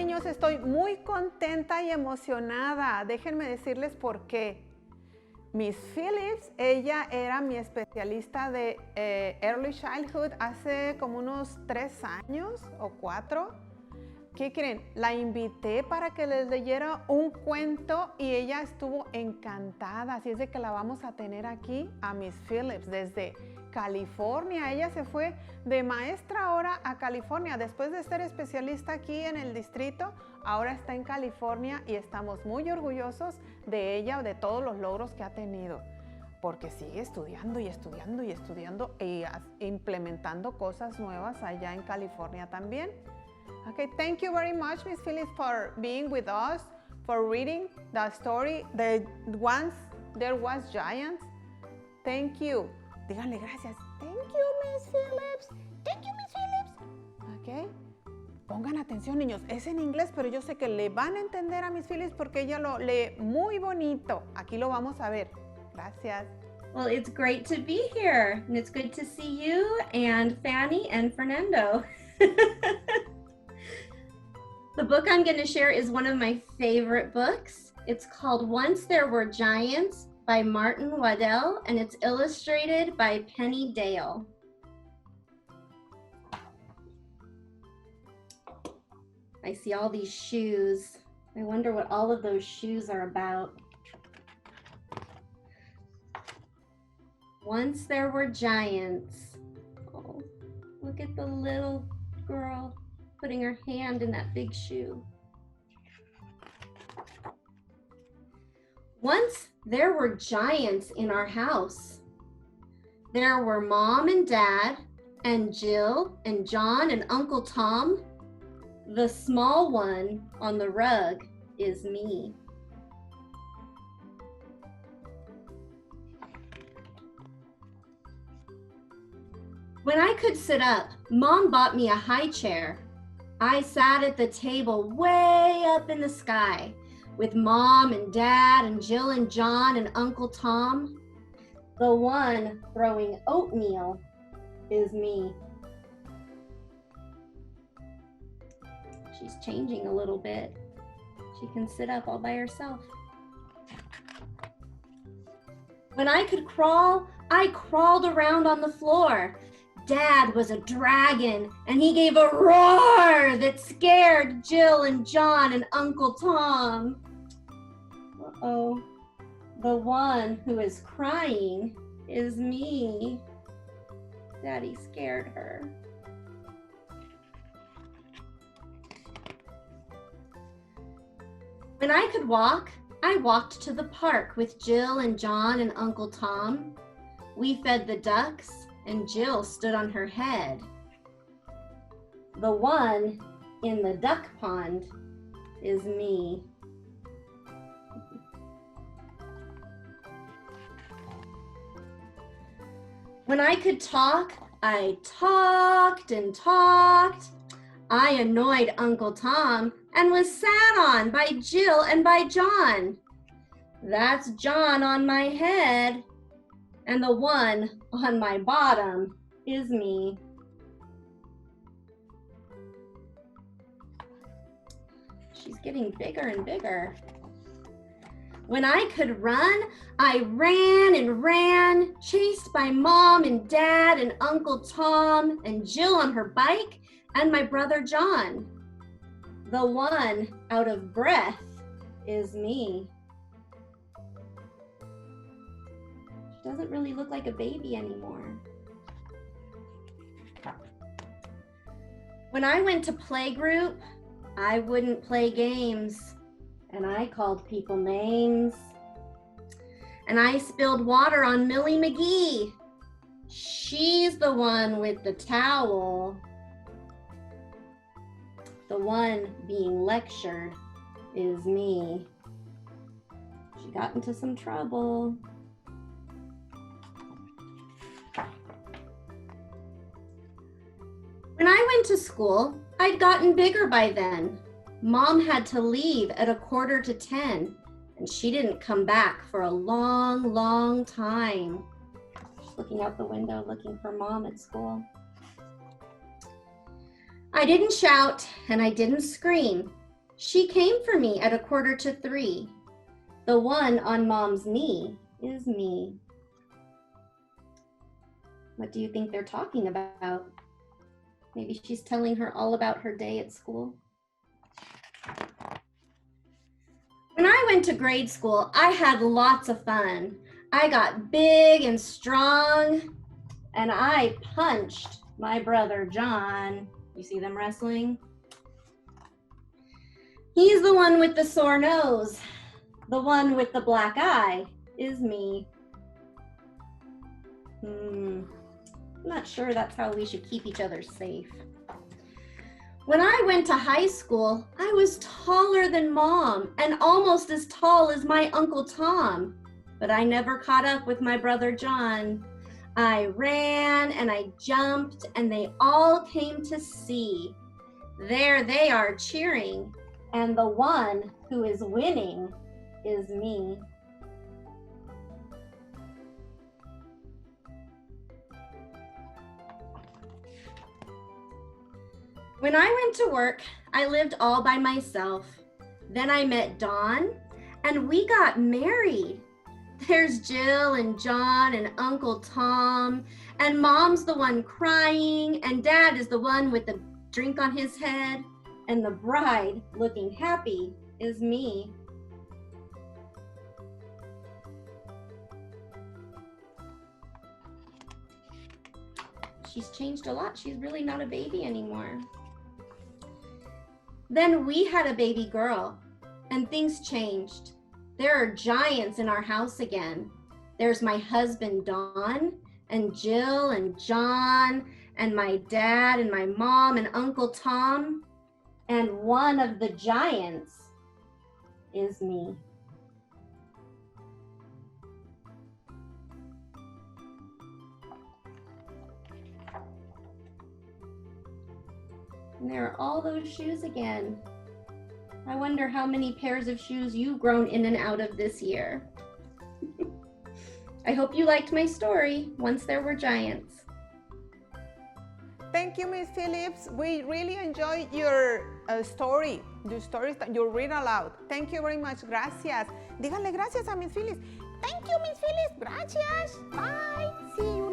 niños, estoy muy contenta y emocionada. Déjenme decirles por qué. Miss Phillips, ella era mi especialista de Early Childhood hace como unos 3 años o 4. ¿Qué creen? La invité para que les leyera un cuento y ella estuvo encantada. Así es de que la vamos a tener aquí a Miss Phillips desde California. Ella se fue de maestra ahora a California. Después de ser especialista aquí en el distrito, ahora está en California y estamos muy orgullosos de ella, de todos los logros que ha tenido. Porque sigue estudiando y estudiando y estudiando e implementando cosas nuevas allá en California también. Okay, thank you very much, Miss Phillips, for being with us, for reading the story, the Once There Was Giants. Thank you. Díganle gracias. Thank you, Miss Phillips. Thank you, Miss Phillips. Okay. Pongan atención, niños. Es en inglés, pero yo sé que le van a entender a Miss Phillips porque ella lo lee muy bonito. Aquí lo vamos a ver. Gracias. Well, it's great to be here, and it's good to see you and Fanny and Fernando. The book I'm going to share is one of my favorite books. It's called Once There Were Giants by Martin Waddell, and it's illustrated by Penny Dale. I see all these shoes. I wonder what all of those shoes are about. Once there were giants. Oh, look at the little girl putting her hand in that big shoe. Once there were giants in our house. There were Mom and Dad and Jill and John and Uncle Tom. The small one on the rug is me. When I could sit up, Mom bought me a high chair. I sat at the table way up in the sky with Mom and Dad and Jill and John and Uncle Tom. The one throwing oatmeal is me. She's changing a little bit. She can sit up all by herself. When I could crawl, I crawled around on the floor. Dad was a dragon, and he gave a roar that scared Jill and John and Uncle Tom. Uh-oh, the one who is crying is me. Daddy scared her. When I could walk, I walked to the park with Jill and John and Uncle Tom. We fed the ducks, and Jill stood on her head. The one in the duck pond is me. When I could talk, I talked and talked. I annoyed Uncle Tom and was sat on by Jill and by John. That's John on my head. And the one on my bottom is me. She's getting bigger and bigger. When I could run, I ran and ran, chased by Mom and Dad and Uncle Tom and Jill on her bike and my brother John. The one out of breath is me. Doesn't really look like a baby anymore. When I went to playgroup, I wouldn't play games, and I called people names. And I spilled water on Millie McGee. She's the one with the towel. The one being lectured is me. She got into some trouble. When I went to school, I'd gotten bigger by then. Mom had to leave at 9:45, and she didn't come back for a long, long time. Just looking out the window, looking for Mom at school. I didn't shout and I didn't scream. She came for me at 2:45. The one on Mom's knee is me. What do you think they're talking about? Maybe she's telling her all about her day at school. When I went to grade school, I had lots of fun. I got big and strong, and I punched my brother John. You see them wrestling? He's the one with the sore nose. The one with the black eye is me. I'm not sure that's how we should keep each other safe. When I went to high school, I was taller than Mom and almost as tall as my Uncle Tom, but I never caught up with my brother John. I ran and I jumped and they all came to see. There they are cheering, and the one who is winning is me. When I went to work, I lived all by myself. Then I met Dawn, and we got married. There's Jill and John and Uncle Tom, and Mom's the one crying, and Dad is the one with the drink on his head, and the bride looking happy is me. She's changed a lot. She's really not a baby anymore. Then we had a baby girl, and things changed. There are giants in our house again. There's my husband, Don, and Jill, and John, and my dad, and my mom, and Uncle Tom. And one of the giants is me. And there are all those shoes again. I wonder how many pairs of shoes you've grown in and out of this year. I hope you liked my story, Once There Were Giants. Thank you, Miss Phillips. We really enjoyed your story, the stories that you read aloud. Thank you very much. Gracias. Díganle gracias a Miss Phillips. Thank you, Miss Phillips. Gracias. Bye. See you